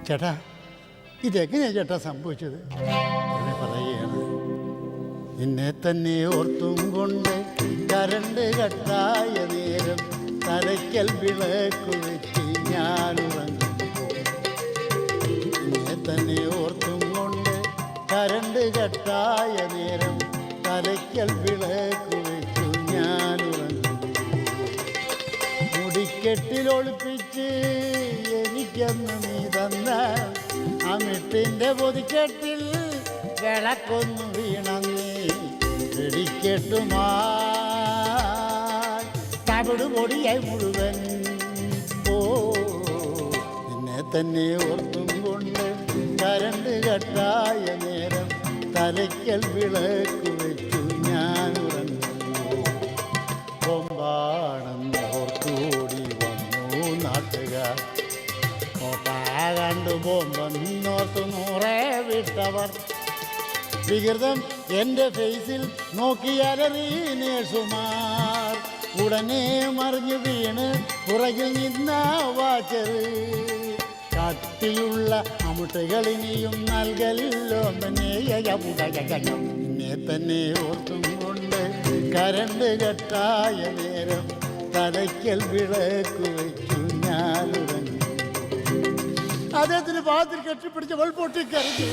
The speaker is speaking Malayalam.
ചേട്ടാ ഇതെങ്ങനെയാണ് ചേട്ടാ സംഭവിച്ചത്? പറയുകയാണ്, നിന്നെ തന്നെ ഓർത്തും കൊണ്ട് കരണ്ട് കട്ടായ നേരം തലയ്ക്കൽ വിളക്ക് വെച്ച് ഞാനുറങ്ങുമ്പോൾ, നിന്നെ തന്നെ ഓർത്തും കൊണ്ട് കരണ്ട് കട്ടായ നേരം തലയ്ക്കൽ വിളക്ക് വെച്ചു ഞാനുറങ്ങുമ്പോൾ, മുടിക്കെട്ടിലൊളിപ്പിച്ച് എനിക്കെന്ന് നീ തന്ന അമിട്ടിൻ്റെ പൊതിക്കെട്ടിൽ വിളക്കൊന്നു വീണന്നേ വെടിക്കെട്ടുമായി തവിട് പൊടിയായി മുഴുവൻ. ഓ നിന്നെ തന്നെ ഓർത്തും കൊണ്ട് കരണ്ട് കട്ടായ നേരം തലയ്ക്കൽ വിളക്ക് വെച്ചു ഞാനുറങ്ങുമ്പോൾ, കൊമ്പാണെന്ന് ഓർത്തുകൂടി വന്നു നാട്ടുകാർ, കണ്ടു ബോംബെന്നോർത്ത് നൂറേ വിട്ടവർ, വികൃതം എൻ്റെ ഫേസിൽ നോക്കിയലറി നേഴ്സുമാർ, ഉടനെ മറിഞ്ഞു വീണ് പുറകിൽ നിന്ന വാച്ചറ്, കട്ടിയുള്ള അമുട്ടുകളിനിയും നൽകലില്ലോ നിന്നെ തന്നെ ഓർത്തും കൊണ്ട് കരണ്ട് കെട്ടായ നേരം തലയ്ക്കൽ വിളക്ക് വയ്ക്കു ഞാനുറങ്ങി. അദ്ദേഹത്തിന് ഭാഗത്തിൽ കെട്ടിപ്പിടിച്ച് വെൾപ്പൊട്ടിക്കറിഞ്ഞു.